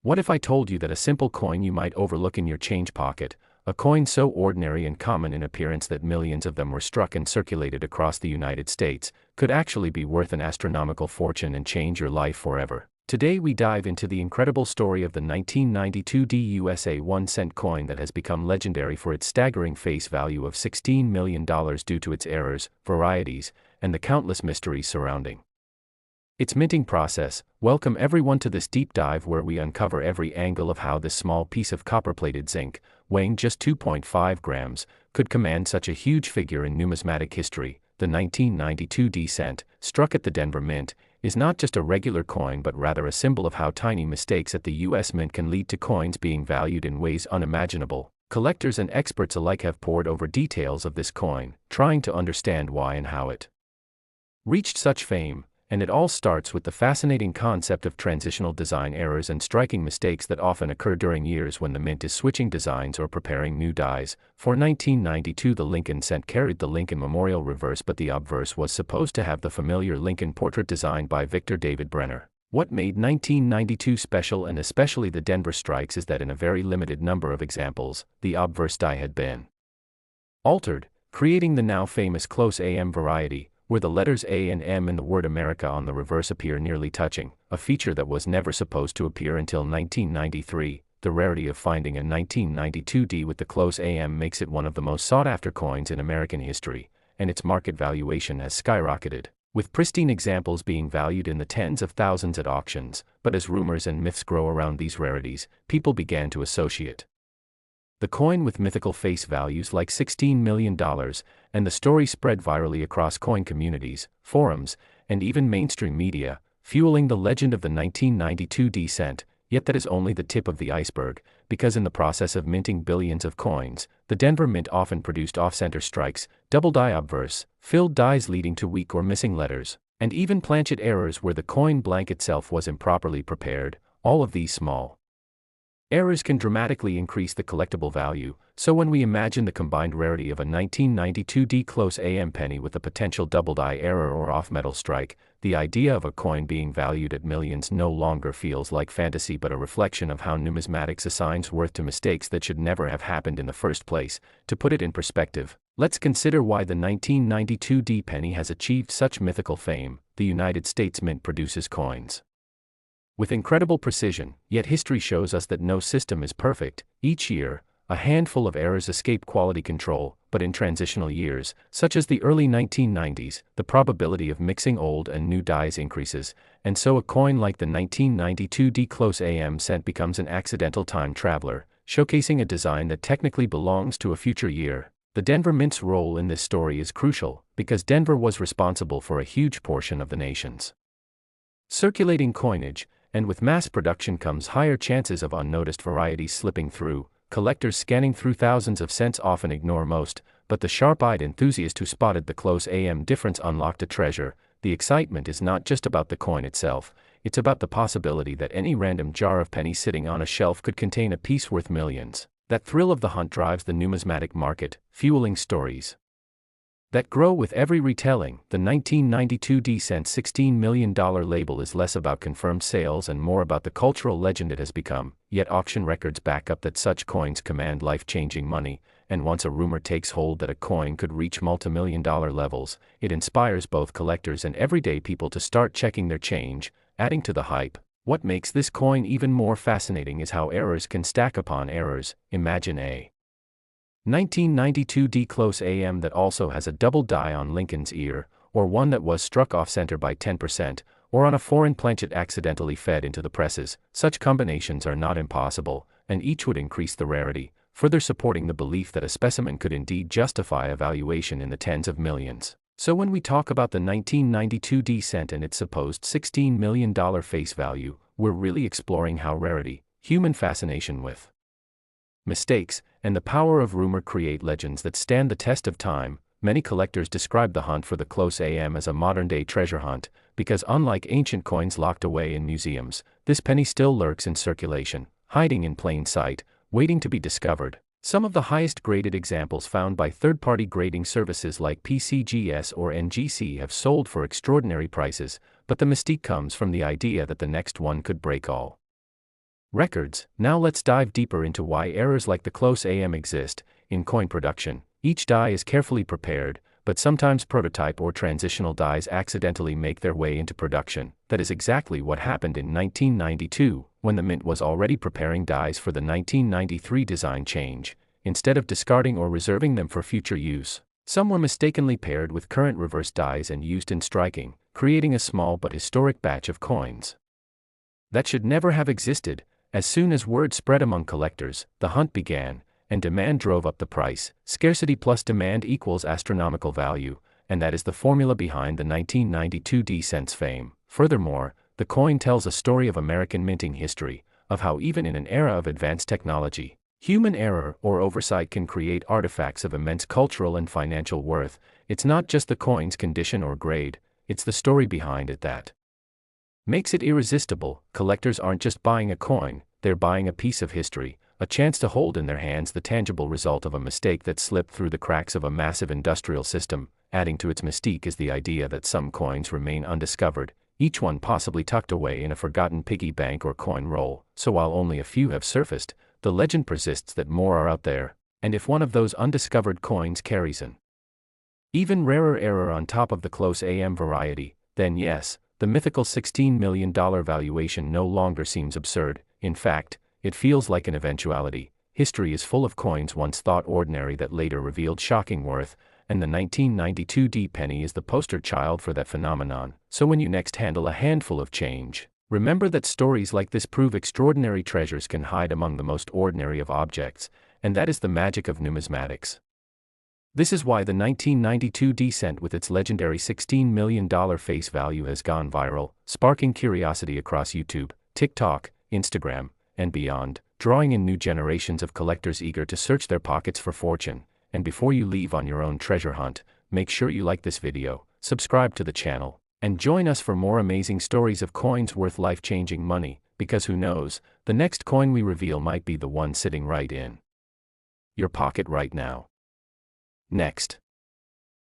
What if I told you that a simple coin you might overlook in your change pocket, a coin so ordinary and common in appearance that millions of them were struck and circulated across the United States, could actually be worth an astronomical fortune and change your life forever? Today we dive into the incredible story of the 1992 USA 1-cent coin that has become legendary for its staggering face value of $16 million due to its errors, varieties, and the countless mysteries surrounding its minting process. Welcome everyone to this deep dive where we uncover every angle of how this small piece of copper-plated zinc, weighing just 2.5 grams, could command such a huge figure in numismatic history. The 1992 cent, struck at the Denver Mint, is not just a regular coin but rather a symbol of how tiny mistakes at the US Mint can lead to coins being valued in ways unimaginable. Collectors and experts alike have pored over details of this coin, trying to understand why and how it reached such fame. And it all starts with the fascinating concept of transitional design errors and striking mistakes that often occur during years when the mint is switching designs or preparing new dies. For 1992, the Lincoln cent carried the Lincoln Memorial reverse, but the obverse was supposed to have the familiar Lincoln portrait designed by Victor David Brenner. What made 1992 special, and especially the Denver strikes, is that in a very limited number of examples, the obverse die had been altered, creating the now famous close AM variety, where the letters A and M in the word America on the reverse appear nearly touching, a feature that was never supposed to appear until 1993. The rarity of finding a 1992 D with the close AM makes it one of the most sought-after coins in American history, and its market valuation has skyrocketed, with pristine examples being valued in the tens of thousands at auctions. But as rumors and myths grow around these rarities, people began to associate the coin with mythical face values like $16 million, and the story spread virally across coin communities, forums, and even mainstream media, fueling the legend of the 1992 cent. Yet that is only the tip of the iceberg, because in the process of minting billions of coins, the Denver Mint often produced off-center strikes, double die obverse, filled dies leading to weak or missing letters, and even planchet errors where the coin blank itself was improperly prepared. All of these small errors can dramatically increase the collectible value, so when we imagine the combined rarity of a 1992 D close AM penny with a potential double die error or off-metal strike, the idea of a coin being valued at millions no longer feels like fantasy but a reflection of how numismatics assigns worth to mistakes that should never have happened in the first place. To put it in perspective, let's consider why the 1992 D penny has achieved such mythical fame. The United States Mint produces coins with incredible precision, yet history shows us that no system is perfect. Each year, a handful of errors escape quality control, but in transitional years, such as the early 1990s, the probability of mixing old and new dies increases, and so a coin like the 1992 D close AM cent becomes an accidental time traveler, showcasing a design that technically belongs to a future year. The Denver Mint's role in this story is crucial, because Denver was responsible for a huge portion of the nation's circulating coinage, and with mass production comes higher chances of unnoticed varieties slipping through. Collectors scanning through thousands of cents often ignore most, but the sharp-eyed enthusiast who spotted the close AM difference unlocked a treasure. The excitement is not just about the coin itself, it's about the possibility that any random jar of pennies sitting on a shelf could contain a piece worth millions. That thrill of the hunt drives the numismatic market, fueling stories that grow with every retelling. The 1992 D cent $16 million label is less about confirmed sales and more about the cultural legend it has become, yet auction records back up that such coins command life-changing money, and once a rumor takes hold that a coin could reach multi-million-dollar levels, it inspires both collectors and everyday people to start checking their change, adding to the hype. What makes this coin even more fascinating is how errors can stack upon errors. Imagine a 1992 D close AM that also has a double die on Lincoln's ear, or one that was struck off-center by 10%, or on a foreign planchet accidentally fed into the presses. Such combinations are not impossible, and each would increase the rarity, further supporting the belief that a specimen could indeed justify a valuation in the tens of millions. So when we talk about the 1992 D cent and its supposed $16 million face value, we're really exploring how rarity, human fascination with mistakes, and the power of rumor create legends that stand the test of time. Many collectors describe the hunt for the close AM as a modern-day treasure hunt, because unlike ancient coins locked away in museums, this penny still lurks in circulation, hiding in plain sight, waiting to be discovered. Some of the highest graded examples found by third-party grading services like PCGS or NGC have sold for extraordinary prices, but the mystique comes from the idea that the next one could break all Records. Now let's dive deeper into why errors like the close AM exist. In coin production, each die is carefully prepared, but sometimes prototype or transitional dies accidentally make their way into production. That is exactly what happened in 1992, when the mint was already preparing dies for the 1993 design change. Instead of discarding or reserving them for future use, some were mistakenly paired with current reverse dies and used in striking, creating a small but historic batch of coins. That should never have existed. As soon as word spread among collectors, the hunt began, and demand drove up the price. Scarcity plus demand equals astronomical value, and that is the formula behind the 1992 D-cents fame. Furthermore, the coin tells a story of American minting history, of how even in an era of advanced technology, human error or oversight can create artifacts of immense cultural and financial worth. It's not just the coin's condition or grade, it's the story behind it that makes it irresistible. Collectors aren't just buying a coin, they're buying a piece of history, a chance to hold in their hands the tangible result of a mistake that slipped through the cracks of a massive industrial system. Adding to its mystique is the idea that some coins remain undiscovered, each one possibly tucked away in a forgotten piggy bank or coin roll. So while only a few have surfaced, the legend persists that more are out there, and if one of those undiscovered coins carries an even rarer error on top of the close AM variety, then yes, the mythical $16 million valuation no longer seems absurd. In fact, it feels like an eventuality. History is full of coins once thought ordinary that later revealed shocking worth, and the 1992 D penny is the poster child for that phenomenon. So when you next handle a handful of change, remember that stories like this prove extraordinary treasures can hide among the most ordinary of objects, and that is the magic of numismatics. This is why the 1992 D-cent with its legendary $16 million face value has gone viral, sparking curiosity across YouTube, TikTok, Instagram, and beyond, drawing in new generations of collectors eager to search their pockets for fortune. And before you leave on your own treasure hunt, make sure you like this video, subscribe to the channel, and join us for more amazing stories of coins worth life-changing money, because who knows, the next coin we reveal might be the one sitting right in your pocket right now. Next,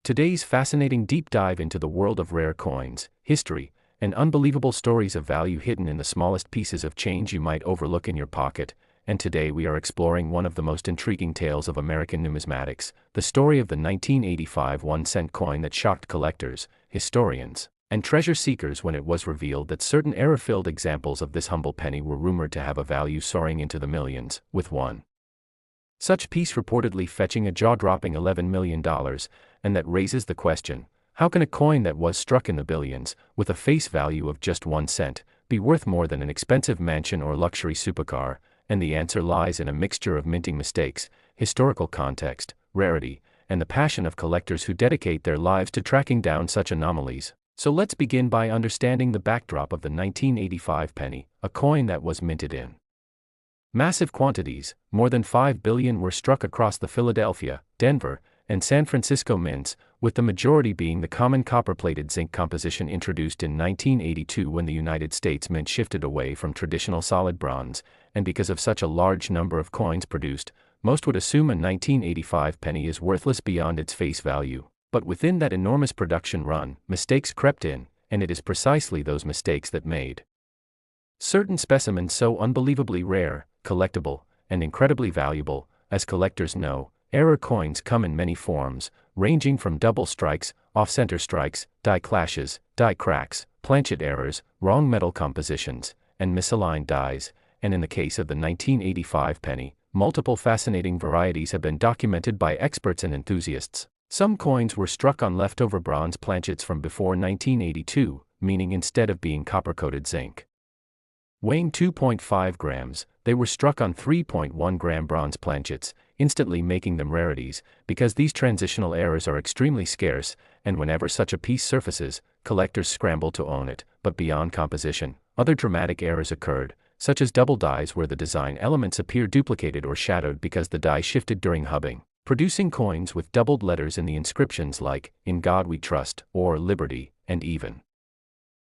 today's fascinating deep dive into the world of rare coins, history, and unbelievable stories of value hidden in the smallest pieces of change you might overlook in your pocket. And today we are exploring one of the most intriguing tales of American numismatics, the story of the 1985 1-cent coin that shocked collectors, historians, and treasure seekers when it was revealed that certain error-filled examples of this humble penny were rumored to have a value soaring into the millions, with one such piece reportedly fetching a jaw-dropping $11 million, and that raises the question, how can a coin that was struck in the billions, with a face value of just 1 cent, be worth more than an expensive mansion or luxury supercar? And the answer lies in a mixture of minting mistakes, historical context, rarity, and the passion of collectors who dedicate their lives to tracking down such anomalies. So let's begin by understanding the backdrop of the 1985 penny, a coin that was minted in massive quantities. More than 5 billion were struck across the Philadelphia, Denver, and San Francisco mints, with the majority being the common copper-plated zinc composition introduced in 1982 when the United States Mint shifted away from traditional solid bronze. And because of such a large number of coins produced, most would assume a 1985 penny is worthless beyond its face value. But within that enormous production run, mistakes crept in, and it is precisely those mistakes that made certain specimens so unbelievably rare, collectible, and incredibly valuable. As collectors know, error coins come in many forms, ranging from double strikes, off-center strikes, die clashes, die cracks, planchet errors, wrong metal compositions, and misaligned dies. And in the case of the 1985 penny, multiple fascinating varieties have been documented by experts and enthusiasts. Some coins were struck on leftover bronze planchets from before 1982, meaning instead of being copper-coated zinc weighing 2.5 grams, they were struck on 3.1 gram bronze planchets, instantly making them rarities, because these transitional errors are extremely scarce, and whenever such a piece surfaces, collectors scramble to own it. But beyond composition, other dramatic errors occurred, such as double dies where the design elements appear duplicated or shadowed because the die shifted during hubbing, producing coins with doubled letters in the inscriptions like, "In God We Trust," or "Liberty," and even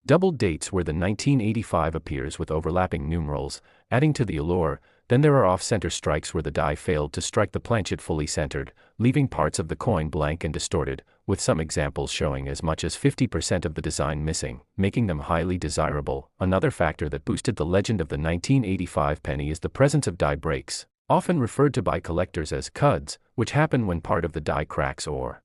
doubled dates where the 1985 appears with overlapping numerals, adding to the allure. Then there are off-center strikes where the die failed to strike the planchet fully centered, leaving parts of the coin blank and distorted, with some examples showing as much as 50% of the design missing, making them highly desirable. Another factor that boosted the legend of the 1985 penny is the presence of die breaks, often referred to by collectors as cuds, which happen when part of the die cracks or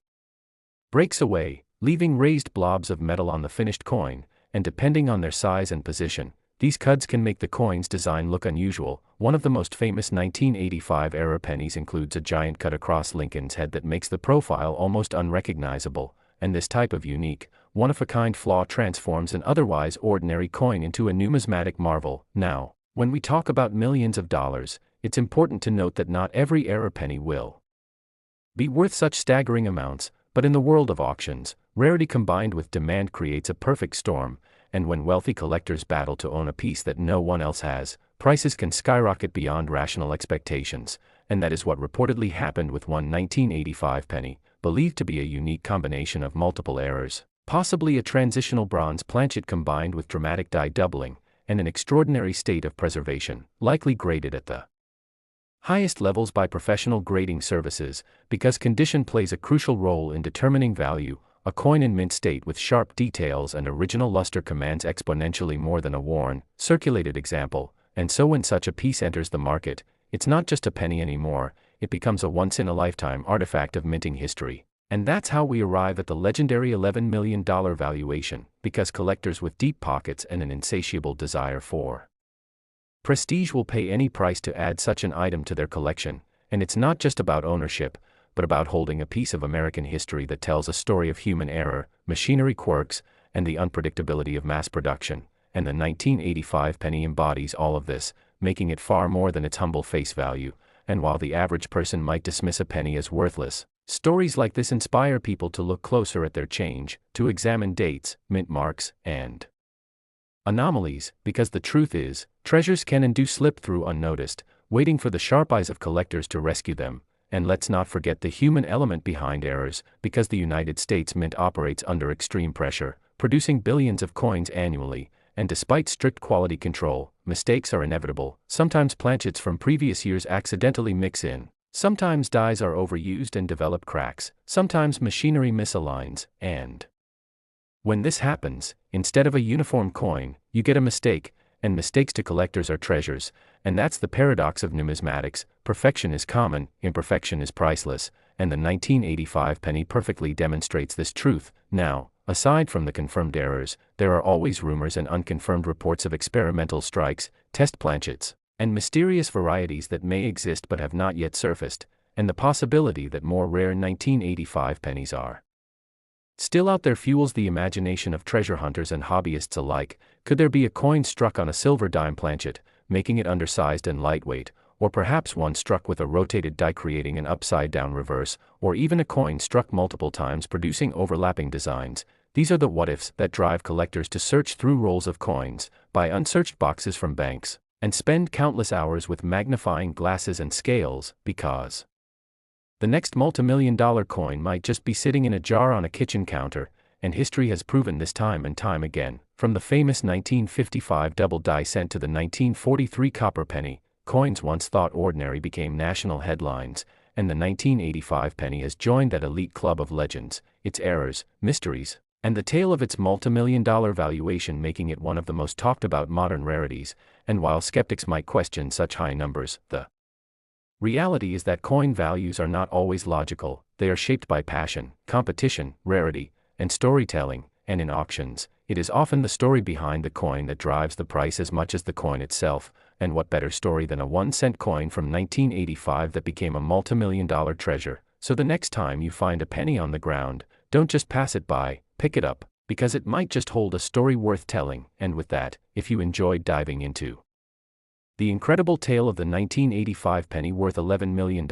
breaks away, leaving raised blobs of metal on the finished coin, and depending on their size and position, these cuds can make the coin's design look unusual. One of the most famous 1985-era pennies includes a giant cut across Lincoln's head that makes the profile almost unrecognizable, and this type of unique, one-of-a-kind flaw transforms an otherwise ordinary coin into a numismatic marvel. Now, when we talk about millions of dollars, it's important to note that not every era penny will be worth such staggering amounts, but in the world of auctions, rarity combined with demand creates a perfect storm, and when wealthy collectors battle to own a piece that no one else has, prices can skyrocket beyond rational expectations, and that is what reportedly happened with one 1985 penny, believed to be a unique combination of multiple errors, possibly a transitional bronze planchet combined with dramatic die doubling, and an extraordinary state of preservation, likely graded at the highest levels by professional grading services, because condition plays a crucial role in determining value. A coin in mint state with sharp details and original luster commands exponentially more than a worn, circulated example, and so when such a piece enters the market, it's not just a penny anymore, it becomes a once-in-a-lifetime artifact of minting history. And that's how we arrive at the legendary $11 million valuation, because collectors with deep pockets and an insatiable desire for prestige will pay any price to add such an item to their collection, and it's not just about ownership, but about holding a piece of American history that tells a story of human error, machinery quirks, and the unpredictability of mass production. And the 1985 penny embodies all of this, making it far more than its humble face value. And while the average person might dismiss a penny as worthless, stories like this inspire people to look closer at their change, to examine dates, mint marks, and anomalies, because the truth is, treasures can and do slip through unnoticed, waiting for the sharp eyes of collectors to rescue them. And let's not forget the human element behind errors, because the United States Mint operates under extreme pressure, producing billions of coins annually, and despite strict quality control, mistakes are inevitable. Sometimes planchets from previous years accidentally mix in, sometimes dies are overused and develop cracks, sometimes machinery misaligns, and when this happens, instead of a uniform coin, you get a mistake, and mistakes to collectors are treasures, and that's the paradox of numismatics. Perfection is common, imperfection is priceless, and the 1985 penny perfectly demonstrates this truth. Now, aside from the confirmed errors, there are always rumors and unconfirmed reports of experimental strikes, test planchets, and mysterious varieties that may exist but have not yet surfaced, and the possibility that more rare 1985 pennies are still out there fuels the imagination of treasure hunters and hobbyists alike. Could there be a coin struck on a silver dime planchet, making it undersized and lightweight, or perhaps one struck with a rotated die creating an upside-down reverse, or even a coin struck multiple times producing overlapping designs? These are the what-ifs that drive collectors to search through rolls of coins, buy unsearched boxes from banks, and spend countless hours with magnifying glasses and scales, because the next multimillion-dollar coin might just be sitting in a jar on a kitchen counter, and history has proven this time and time again. From the famous 1955 double die cent to the 1943 copper penny, coins once thought ordinary became national headlines, and the 1985 penny has joined that elite club of legends, its errors, mysteries, and the tale of its multimillion-dollar valuation making it one of the most talked-about modern rarities. And while skeptics might question such high numbers, the reality is that coin values are not always logical. They are shaped by passion, competition, rarity, and storytelling, and in auctions, it is often the story behind the coin that drives the price as much as the coin itself. And what better story than a 1-cent coin from 1985 that became a multimillion-dollar treasure? So the next time you find a penny on the ground, don't just pass it by, pick it up, because it might just hold a story worth telling. And with that, if you enjoyed diving into the incredible tale of the 1985 penny worth $11 million,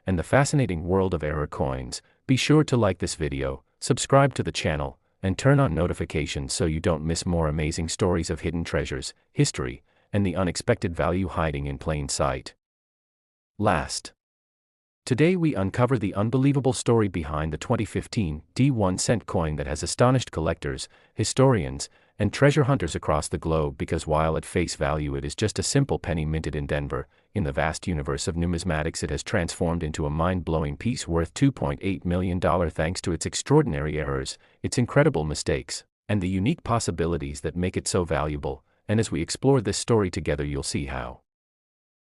and the fascinating world of error coins, be sure to like this video, subscribe to the channel, and turn on notifications so you don't miss more amazing stories of hidden treasures, history, and the unexpected value hiding in plain sight. Today we uncover the unbelievable story behind the 2015 1-cent coin that has astonished collectors, historians, and treasure hunters across the globe, because while at face value it is just a simple penny minted in Denver, In the vast universe of numismatics, it has transformed into a mind-blowing piece worth $2.8 million thanks to its extraordinary errors, its incredible mistakes, and the unique possibilities that make it so valuable. And as we explore this story together, you'll see how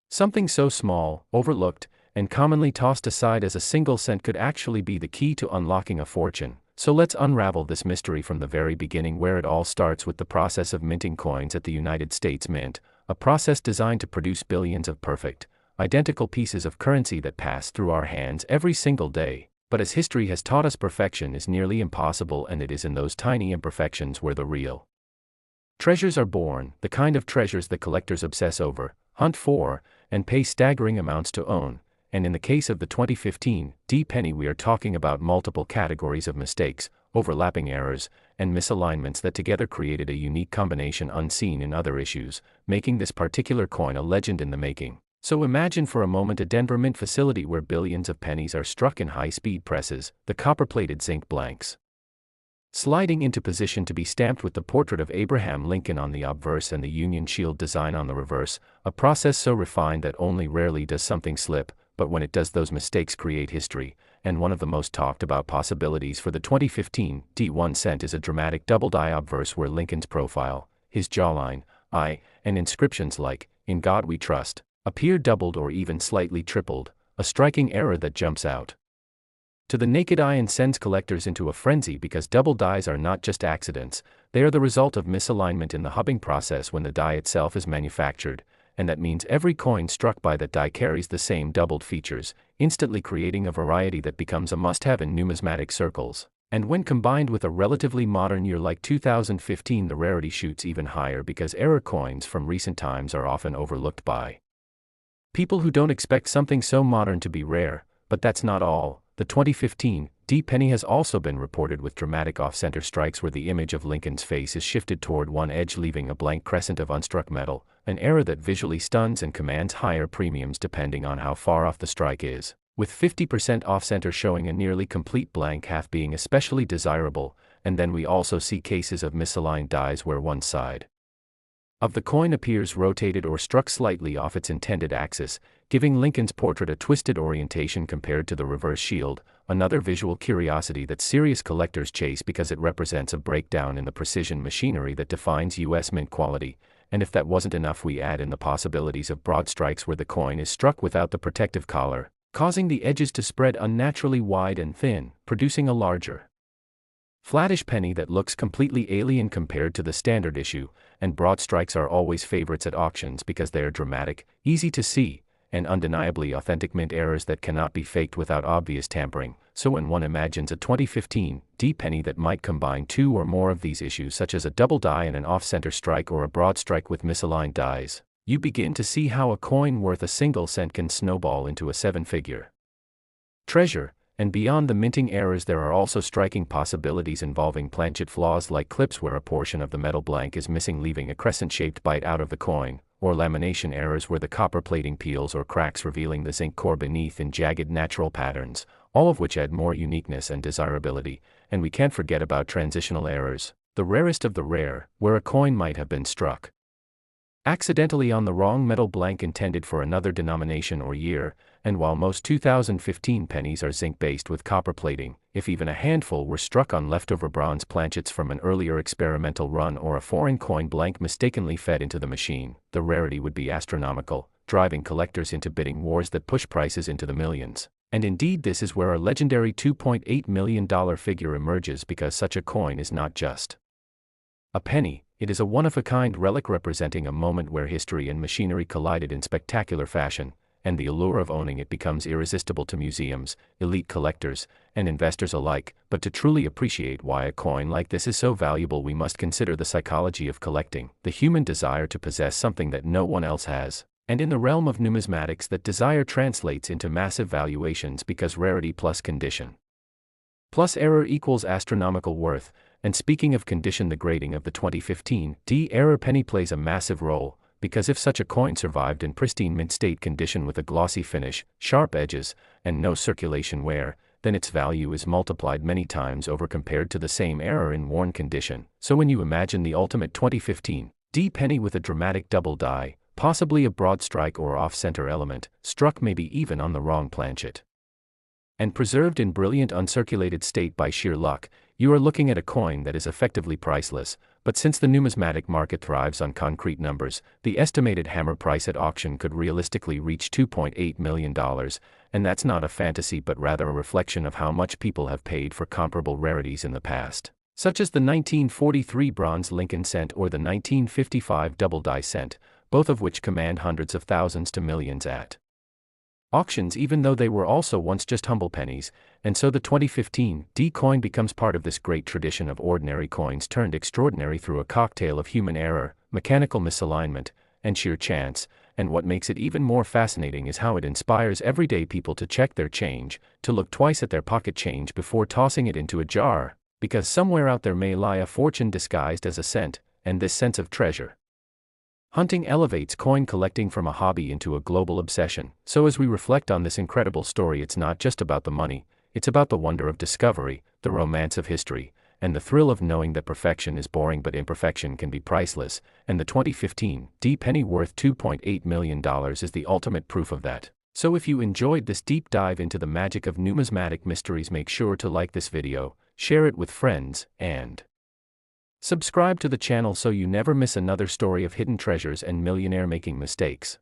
something so small, overlooked, and commonly tossed aside as a single cent could actually be the key to unlocking a fortune. So let's unravel this mystery from the very beginning, where it all starts with the process of minting coins at the United States Mint, a process designed to produce billions of perfect, identical pieces of currency that pass through our hands every single day. But as history has taught us, perfection is nearly impossible, and it is in those tiny imperfections where the real treasures are born, the kind of treasures that collectors obsess over, hunt for, and pay staggering amounts to own. And in the case of the 2015 D-penny, we are talking about multiple categories of mistakes, overlapping errors, and misalignments that together created a unique combination unseen in other issues, making this particular coin a legend in the making. So imagine for a moment a Denver mint facility where billions of pennies are struck in high-speed presses, the copper-plated zinc blanks sliding into position to be stamped with the portrait of Abraham Lincoln on the obverse and the Union Shield design on the reverse, a process so refined that only rarely does something slip, but when it does, those mistakes create history. And one of the most talked about possibilities for the 2015 D1 cent is a dramatic double-die obverse where Lincoln's profile, his jawline, eye, and inscriptions like, "In God We Trust," appear doubled or even slightly tripled, a striking error that jumps out to the naked eye and sends collectors into a frenzy, because double dies are not just accidents, they are the result of misalignment in the hubbing process when the die itself is manufactured, and that means every coin struck by that die carries the same doubled features, instantly creating a variety that becomes a must-have in numismatic circles. And when combined with a relatively modern year like 2015, the rarity shoots even higher, because error coins from recent times are often overlooked by people who don't expect something so modern to be rare. But that's not all. The 2015 D-penny has also been reported with dramatic off-center strikes where the image of Lincoln's face is shifted toward one edge, leaving a blank crescent of unstruck metal, an error that visually stuns and commands higher premiums depending on how far off the strike is, with 50% off-center showing a nearly complete blank, half being especially desirable. And then we also see cases of misaligned dies where one side of the coin appears rotated or struck slightly off its intended axis, giving Lincoln's portrait a twisted orientation compared to the reverse shield, another visual curiosity that serious collectors chase because it represents a breakdown in the precision machinery that defines U.S. mint quality. And if that wasn't enough, we add in the possibilities of broad strikes where the coin is struck without the protective collar, causing the edges to spread unnaturally wide and thin, producing a larger, flattish penny that looks completely alien compared to the standard issue. And broad strikes are always favorites at auctions because they are dramatic, easy to see, and undeniably authentic mint errors that cannot be faked without obvious tampering. So when one imagines a 2015 D-penny that might combine two or more of these issues, such as a double die and an off-center strike or a broad strike with misaligned dies, you begin to see how a coin worth a single cent can snowball into a seven-figure treasure. And beyond the minting errors, there are also striking possibilities involving planchet flaws like clips where a portion of the metal blank is missing, leaving a crescent-shaped bite out of the coin, or lamination errors where the copper plating peels or cracks, revealing the zinc core beneath in jagged natural patterns, all of which add more uniqueness and desirability. And we can't forget about transitional errors, the rarest of the rare, where a coin might have been struck accidentally on the wrong metal blank intended for another denomination or year. And while most 2015 pennies are zinc-based with copper plating, if even a handful were struck on leftover bronze planchets from an earlier experimental run or a foreign coin blank mistakenly fed into the machine, the rarity would be astronomical, driving collectors into bidding wars that push prices into the millions. And indeed, this is where our legendary $2.8 million figure emerges, because such a coin is not just a penny, it is a one-of-a-kind relic representing a moment where history and machinery collided in spectacular fashion, and the allure of owning it becomes irresistible to museums, elite collectors, and investors alike. But to truly appreciate why a coin like this is so valuable, we must consider the psychology of collecting, the human desire to possess something that no one else has. And in the realm of numismatics, that desire translates into massive valuations, because rarity plus condition plus error equals astronomical worth. And speaking of condition, the grading of the 2015 D-error penny plays a massive role, because if such a coin survived in pristine mint state condition with a glossy finish, sharp edges, and no circulation wear, then its value is multiplied many times over compared to the same error in worn condition. So when you imagine the ultimate 2015 D-penny with a dramatic double die, possibly a broad strike or off-center element, struck maybe even on the wrong planchet, and preserved in brilliant uncirculated state by sheer luck, you are looking at a coin that is effectively priceless. But since the numismatic market thrives on concrete numbers, the estimated hammer price at auction could realistically reach $2.8 million, and that's not a fantasy but rather a reflection of how much people have paid for comparable rarities in the past, such as the 1943 bronze Lincoln cent or the 1955 double-die cent, both of which command hundreds of thousands to millions at auctions, even though they were also once just humble pennies. And so the 2015 D coin becomes part of this great tradition of ordinary coins turned extraordinary through a cocktail of human error, mechanical misalignment, and sheer chance. And what makes it even more fascinating is how it inspires everyday people to check their change, to look twice at their pocket change before tossing it into a jar, because somewhere out there may lie a fortune disguised as a cent, and this sense of treasure hunting elevates coin collecting from a hobby into a global obsession. So as we reflect on this incredible story, it's not just about the money, it's about the wonder of discovery, the romance of history, and the thrill of knowing that perfection is boring but imperfection can be priceless. And the 2015 D penny worth $2.8 million is the ultimate proof of that. So if you enjoyed this deep dive into the magic of numismatic mysteries, make sure to like this video, share it with friends, and subscribe to the channel so you never miss another story of hidden treasures and millionaire making mistakes.